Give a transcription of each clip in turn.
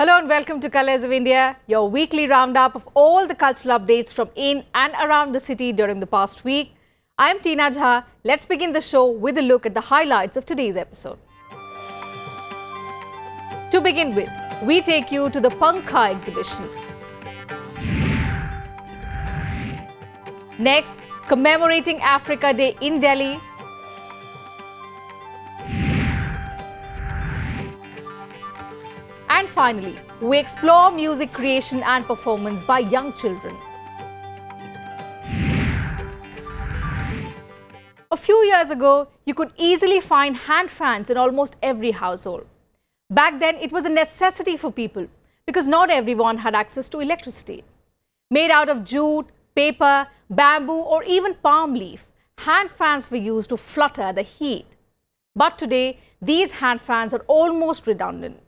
Hello and welcome to Colors of India, your weekly roundup of all the cultural updates from in and around the city during the past week. I am Tina Jha. Let's begin the show with a look at the highlights of today's episode. To begin with, we take you to the Pankha exhibition. Next, commemorating Africa Day in Delhi. And finally, we explore music creation and performance by young children. A few years ago, you could easily find hand fans in almost every household. Back then, it was a necessity for people because not everyone had access to electricity. Made out of jute, paper, bamboo or even palm leaf, hand fans were used to flutter the heat. But today, these hand fans are almost redundant.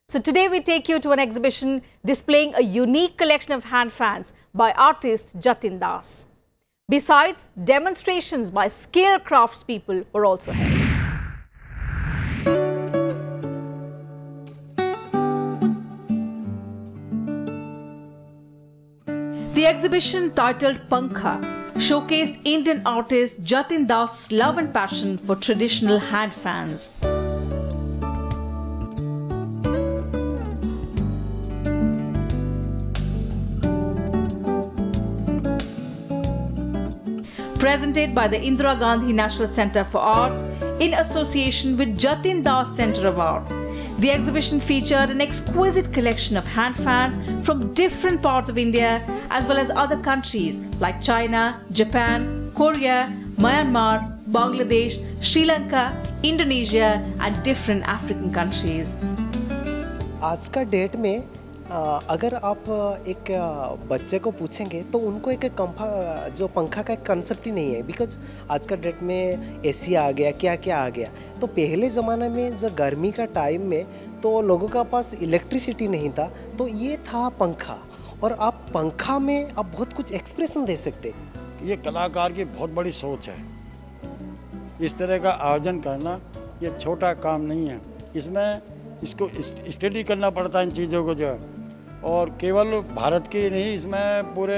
So today we take you to an exhibition displaying a unique collection of hand fans by artist Jatin Das. Besides, demonstrations by skilled craftspeople were also held. The exhibition, titled Pankha, showcased Indian artist Jatin Das' love and passion for traditional hand fans. Presented by the Indira Gandhi National Centre for Arts in association with Jatin Das Centre of Art. The exhibition featured an exquisite collection of hand fans from different parts of India as well as other countries like China, Japan, Korea, Myanmar, Bangladesh, Sri Lanka, Indonesia and different African countries. आज का date में अगर आप एक बच्चे को पूछेंगे तो उनको एक पंखा का एक कंसेप्ट ही नहीं है बिकॉज आज का डेट में एसी आ गया क्या क्या आ गया तो पहले ज़माने में जो गर्मी का टाइम में तो लोगों का पास इलेक्ट्रिसिटी नहीं था तो ये था पंखा और आप पंखा में आप बहुत कुछ एक्सप्रेशन दे सकते। ये कलाकार की बहुत बड़ी सोच है। इस तरह का आयोजन करना ये छोटा काम नहीं है। इसमें इसको स्टडी करना पड़ता है इन चीज़ों को जो है और केवल भारत की नहीं इसमें पूरे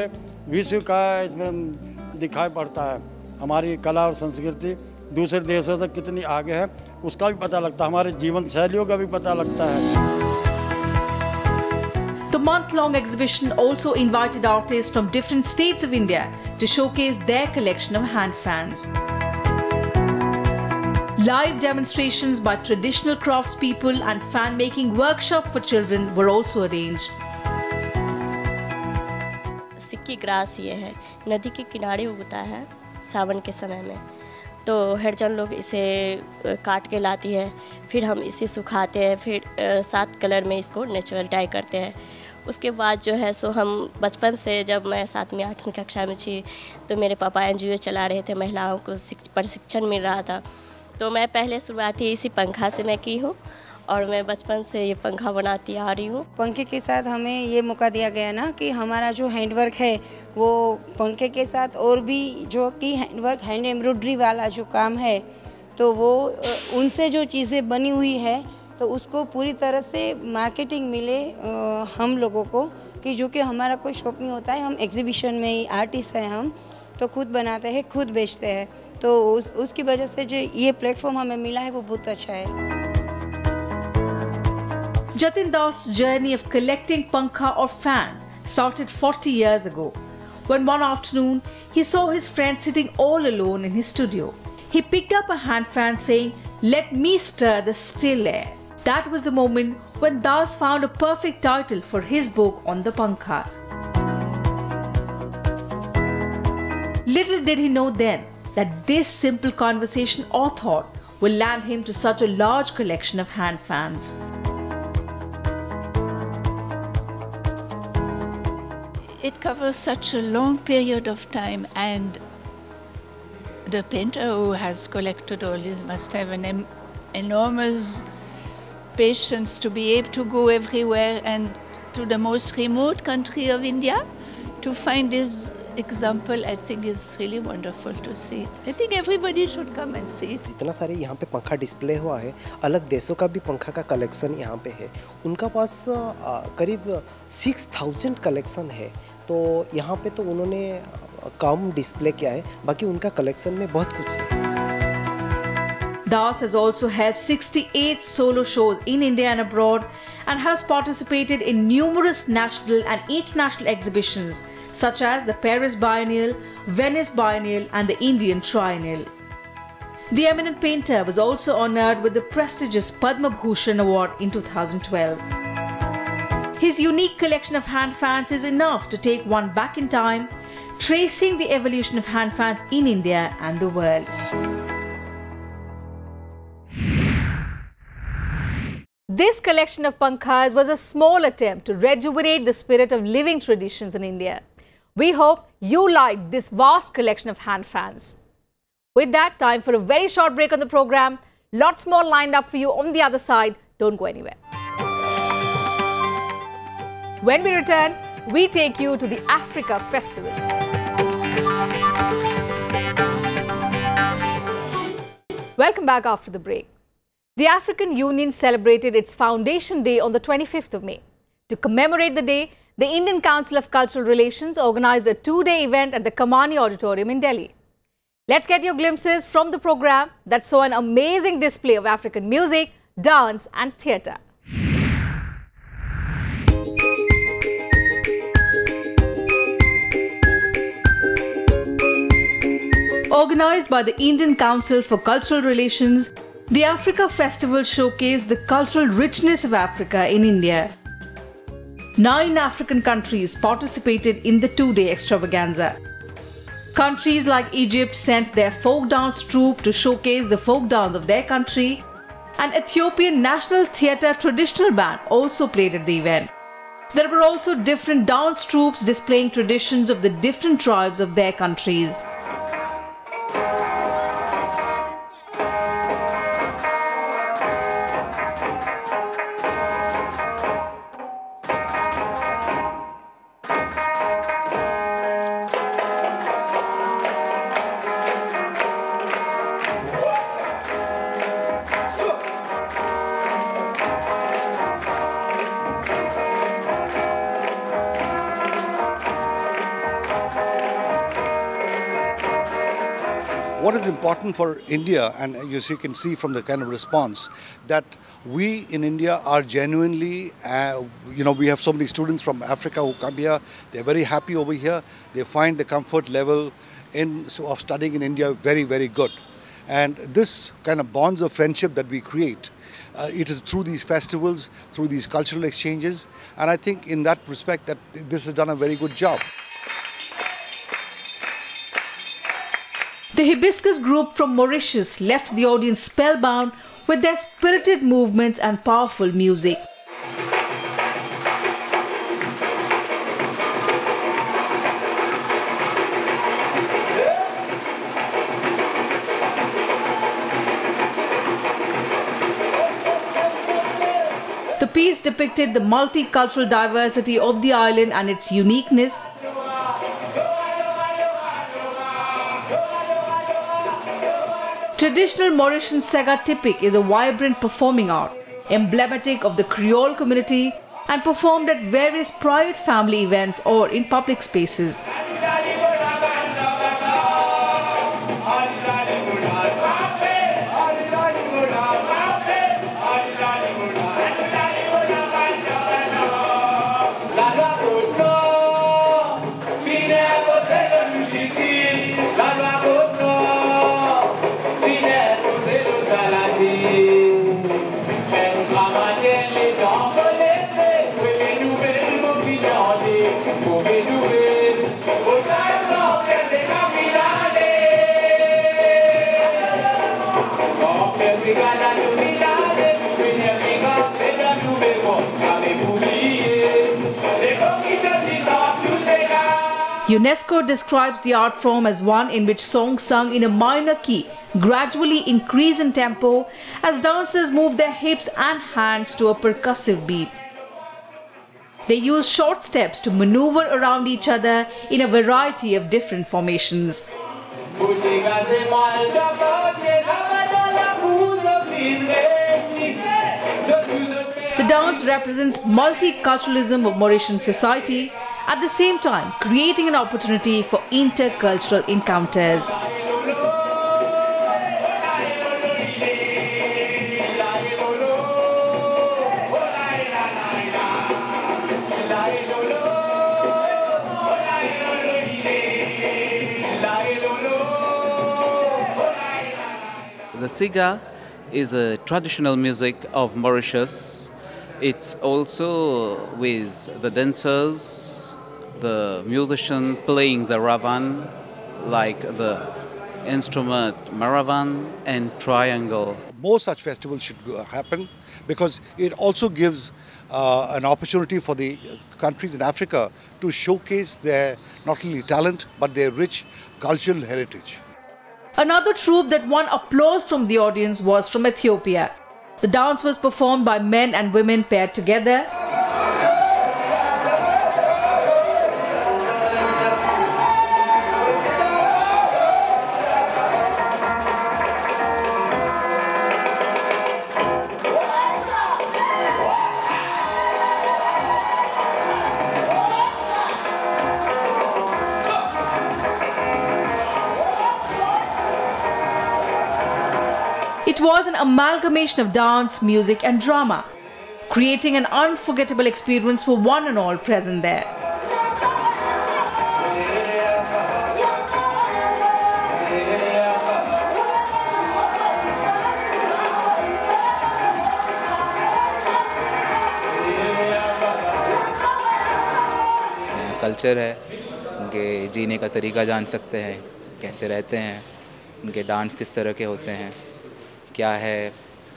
विश्व का इसमें दिखाई पड़ता है। हमारी कला और संस्कृति दूसरे देशों से कितनी आगे है उसका भी पता लगता है, हमारे जीवन शैलियों का भी पता लगता है। The month-long exhibition also invited artists from different states of India to showcase their collection of hand fans. Live demonstrations by traditional craftspeople and fan-making workshops for children were also arranged. Sikki grass ये है, नदी के किनारे उगता है सावन के समय में, तो हरजन लोग इसे काट के लाती है, फिर हम इसे सुखाते हैं, फिर 7 कलर में इसको नेचुरल डाई करते हैं। उसके बाद जो है सो हम बचपन से जब मैं 7वीं 8वीं कक्षा में थी तो मेरे पापा एनजीओ चला रहे थे, महिलाओं को प्रशिक्षण मिल रहा था, तो मैं पहले शुरुआती इसी पंखा से मैं की हूँ और मैं बचपन से ये पंखा बनाती आ रही हूँ। पंखे के साथ हमें ये मौका दिया गया ना कि हमारा जो हैंडवर्क है वो पंखे के साथ और भी जो कि हैंडवर्क हैंड एम्ब्रॉयडरी वाला जो काम है तो वो उनसे जो चीज़ें बनी हुई है तो उसको पूरी तरह से मार्केटिंग मिले हम लोगों को कि जो कि हमारा कोई शॉप नहीं होता है, हम एग्जीबिशन में ही आर्टिस्ट हैं, हम तो खुद बनाते हैं खुद बेचते हैं, तो उसकी वजह से जो ये प्लेटफॉर्म हमें मिला है वो बहुत अच्छा है। Jatin Das' journey of collecting pankha or fans started 40 years ago, when one afternoon he saw his friend sitting all alone in his studio. He picked up a hand fan saying, "Let me stir the still air." That was the moment when Das found a perfect title for his book on the pankha. Little did he know then that this simple conversation or thought will land him to such a large collection of hand fans. It covers such a long period of time, and the painter who has collected all this must have an enormous patience to be able to go everywhere and to the most remote country of India to find these example, I think, is really wonderful to see it. I think everybody should come and see it. जितना सारे यहाँ पे पंखा display हुआ है, अलग देशों का भी पंखा का कलेक्शन यहाँ पे है। उनका पास करीब 6000 कलेक्शन है। तो यहाँ पे तो उन्होंने कम डिस्प्ले किया है, बाकी उनका कलेक्शन में बहुत कुछ है। Das has also held 68 solo shows in India and abroad and has participated in numerous national and international exhibitions such as the Paris Biennial, Venice Biennial and the Indian Triennial. The eminent painter was also honoured with the prestigious Padma Bhushan Award in 2012. His unique collection of hand fans is enough to take one back in time, tracing the evolution of hand fans in India and the world. This collection of pankhas was a small attempt to rejuvenate the spirit of living traditions in India. We hope you liked this vast collection of hand fans. With that, time for a very short break on the program. Lots more lined up for you on the other side. Don't go anywhere. When we return, we take you to the Africa Festival. Welcome back after the break. The African Union celebrated its Foundation Day on the 25th of May. To commemorate the day, the Indian Council of Cultural Relations organized a two-day event at the Kamani Auditorium in Delhi. Let's get your glimpses from the program that saw an amazing display of African music, dance and theatre. Organized by the Indian Council for Cultural Relations, the Africa Festival showcased the cultural richness of Africa in India. 9 African countries participated in the two-day extravaganza. Countries like Egypt sent their folk dance troupe to showcase the folk dance of their country, and Ethiopian National Theatre Traditional Band also played at the event. There were also different dance troupes displaying traditions of the different tribes of their countries. What is important for India, and as you can see from the kind of response, that we in India are genuinely, we have so many students from Africa who come here, they're very happy over here, they find the comfort level of studying in India very, very good. And this kind of bonds of friendship that we create, it is through these festivals, through these cultural exchanges, and I think in that respect that this has done a very good job. The Hibiscus group from Mauritius left the audience spellbound with their spirited movements and powerful music. The piece depicted the multicultural diversity of the island and its uniqueness. Traditional Mauritian Sega Tipik is a vibrant performing art, emblematic of the Creole community and performed at various private family events or in public spaces. UNESCO describes the art form as one in which songs sung in a minor key gradually increase in tempo as dancers move their hips and hands to a percussive beat. They use short steps to maneuver around each other in a variety of different formations. The dance represents multiculturalism of Mauritian society, at the same time creating an opportunity for intercultural encounters. The Siga is a traditional music of Mauritius. It's also with the dancers, the musician playing the ravan, like the instrument maravan and triangle. More such festivals should happen because it also gives an opportunity for the countries in Africa to showcase their not only talent but their rich cultural heritage. Another troupe that won applause from the audience was from Ethiopia. The dance was performed by men and women paired together. It was an amalgamation of dance, music and drama, creating an unforgettable experience for one and all present there. Culture है, उनके जीने का तरीका जान सकते हैं, कैसे रहते हैं, उनके डांस किस तरह के होते हैं, क्या है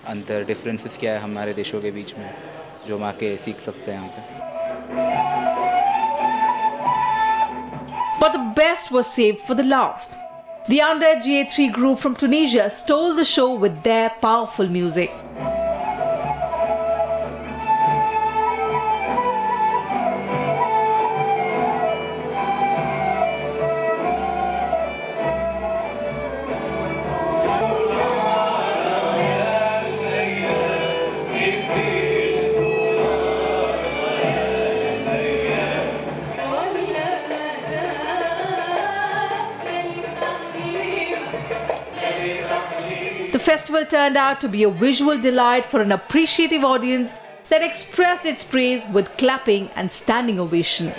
अंतर, डिफरेंसेस क्या है हमारे देशों के बीच में, जो हम आके सीख सकते हैं यहाँ पे। But the best was saved for the last. The Under GA3 group from Tunisia stole the show with their powerful music. The festival turned out to be a visual delight for an appreciative audience that expressed its praise with clapping and standing ovation.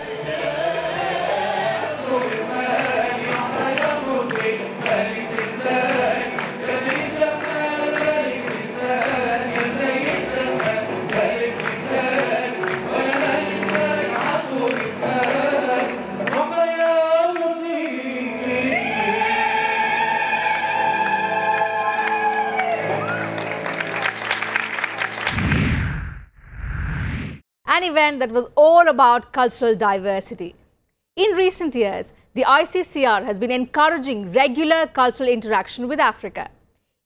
An event that was all about cultural diversity. In recent years, the ICCR has been encouraging regular cultural interaction with Africa.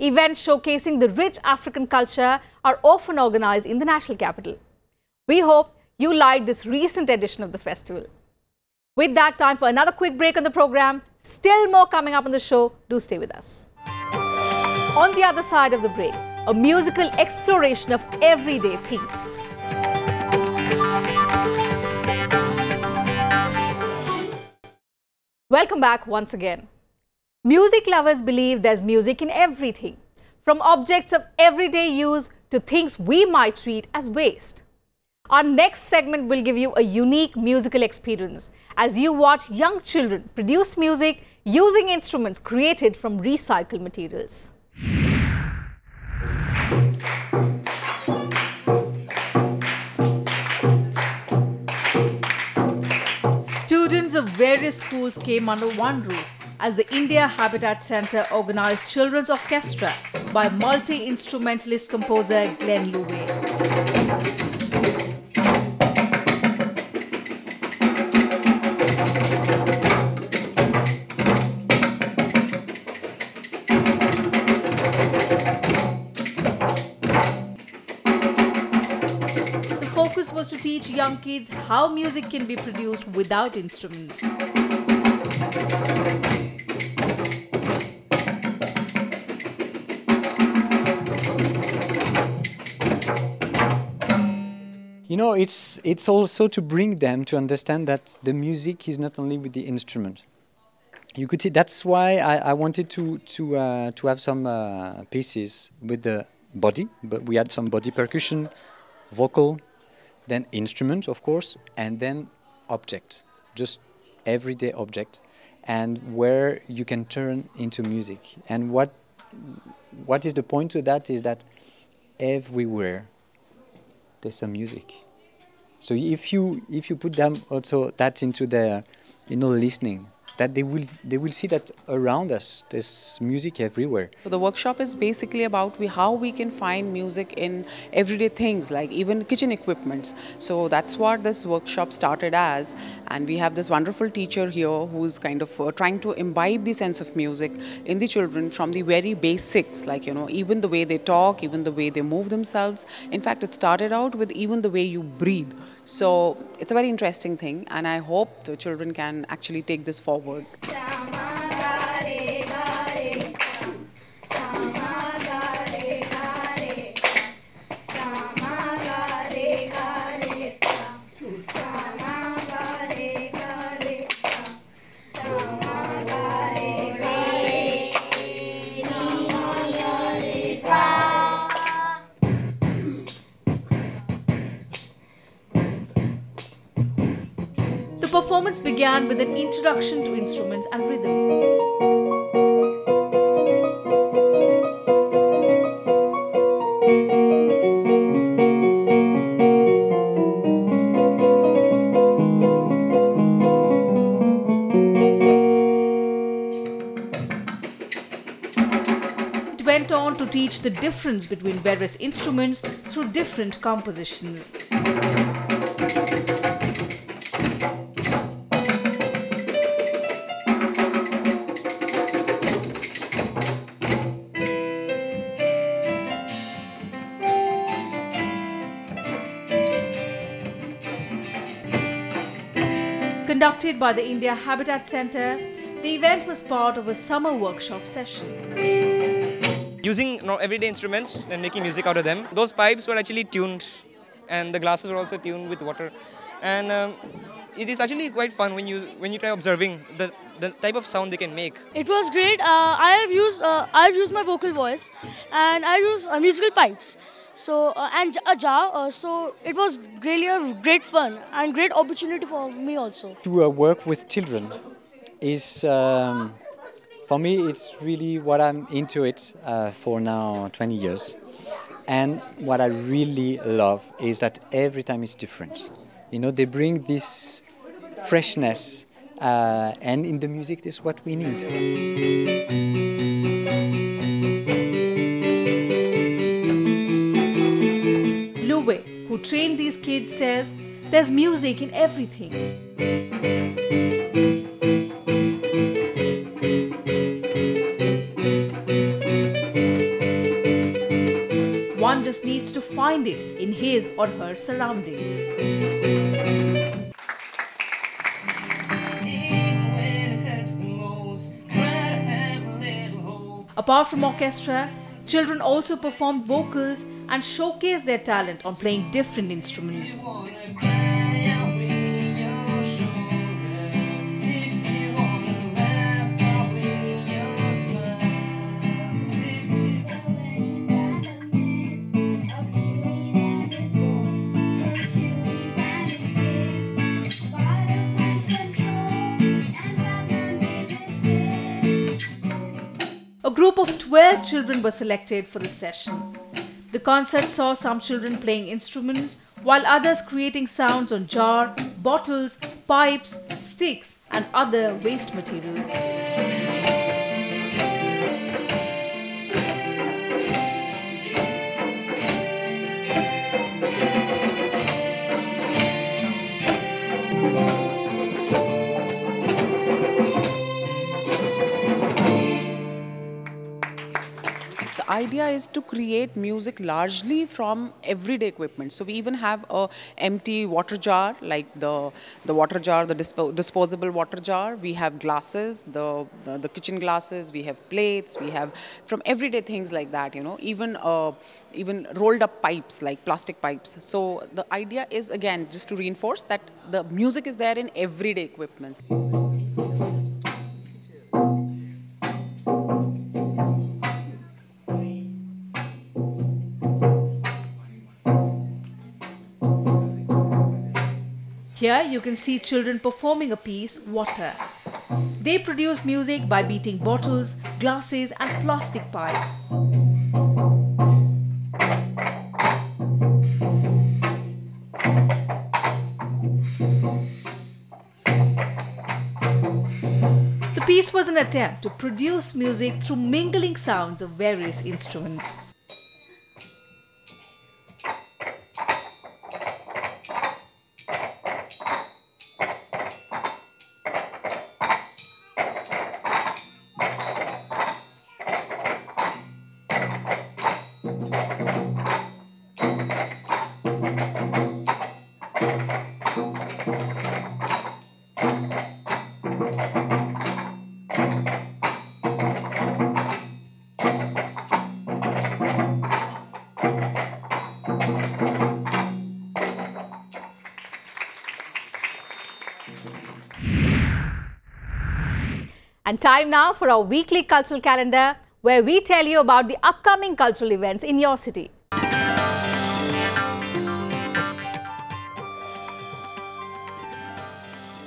Events showcasing the rich African culture are often organized in the national capital. We hope you liked this recent edition of the festival. With that, time for another quick break on the program. Still more coming up on the show. Do stay with us. On the other side of the break, a musical exploration of everyday things. Welcome back once again. Music lovers believe there's music in everything, from objects of everyday use to things we might treat as waste. Our next segment will give you a unique musical experience as you watch young children produce music using instruments created from recycled materials. Students of various schools came under one roof as the India Habitat Centre organized Children's Orchestra by multi-instrumentalist composer Glenn Louvet. teach young kids how music can be produced without instruments. You know, it's also to bring them to understand that the music is not only with the instrument. You could see that's why I wanted to have some pieces with the body, but we had some body percussion, vocal, then instrument, of course, and then object, just everyday object, and where you can turn into music. And what is the point to that is that everywhere there's some music. So if you put them also that into their, listening, that they will see that around us there's music everywhere. So the workshop is basically about how we can find music in everyday things, like even kitchen equipments. So that's what this workshop started as, and we have this wonderful teacher here who's kind of trying to imbibe the sense of music in the children from the very basics, like even the way they talk, even the way they move themselves. In fact, it started out with even the way you breathe. So it's a very interesting thing, and I hope the children can actually take this forward. The performance began with an introduction to instruments and rhythm. It went on to teach the difference between various instruments through different compositions. Conducted by the India Habitat Centre, the event was part of a summer workshop session. Using everyday instruments and making music out of them, those pipes were actually tuned, and the glasses were also tuned with water. And it is actually quite fun when you try observing the type of sound they can make. It was great. I have used my vocal voice, and I use musical pipes. So and a jar. So it was really a great fun and great opportunity for me also. To work with children is, for me, it's really what I'm into it for now 20 years. And what I really love is that every time it's different. They bring this freshness, and in the music, this is what we need. Who trained these kids, says there's music in everything. One just needs to find it in his or her surroundings. Apart from orchestra, children also performed vocals and showcased their talent on playing different instruments. A group of 12 children were selected for the session. The concert saw some children playing instruments, while others creating sounds on jar, bottles, pipes, sticks, and other waste materials. the idea is to create music largely from everyday equipment. So we even have a empty water jar, like the water jar, the disposable water jar. We have glasses, the kitchen glasses. We have plates. We have from everyday things like that. You know, even rolled up pipes like plastic pipes. So the idea is again just to reinforce that the music is there in everyday equipments. Here you can see children performing a piece, Water. They produce music by beating bottles, glasses and plastic pipes. The piece was an attempt to produce music through mingling sounds of various instruments. And time now for our weekly cultural calendar, where we tell you about the upcoming cultural events in your city.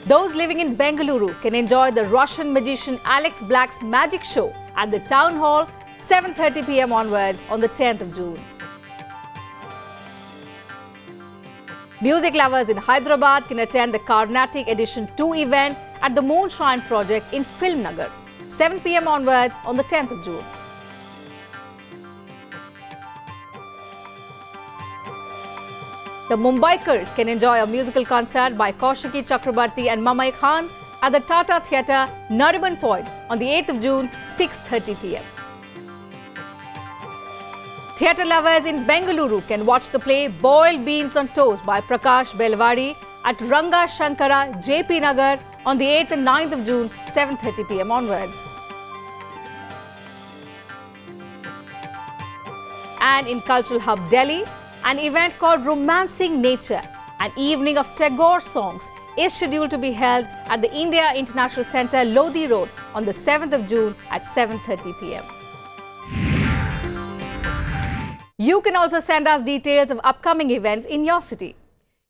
Those living in Bengaluru can enjoy the Russian magician Alex Black's magic show at the Town Hall, 7:30 p.m. onwards on the 10th of June. Music lovers in Hyderabad can attend the Carnatic Edition 2 event at the Moonshine Project in Film Nagar, 7 p.m. onwards on the 10th of June. The Mumbaikars can enjoy a musical concert by Kaushiki Chakrabarti and Mamai Khan at the Tata Theatre, Nariman Point on the 8th of June, 6:30 p.m. Theatre lovers in Bengaluru can watch the play Boiled Beans on Toast by Prakash Belwadi at Ranga Shankara, JP Nagar on the 8th and 9th of June, 7:30 p.m. onwards. And in Cultural Hub Delhi, an event called Romancing Nature, an evening of Tagore songs, is scheduled to be held at the India International Centre, Lodi Road on the 7th of June at 7:30 p.m. You can also send us details of upcoming events in your city.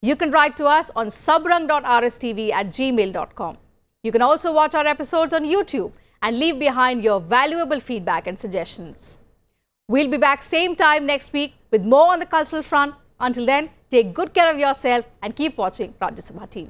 You can write to us on sabrang.rstv@gmail.com. You can also watch our episodes on YouTube and leave behind your valuable feedback and suggestions. We'll be back same time next week with more on the cultural front. Until then, take good care of yourself and keep watching Rajya Sabha TV.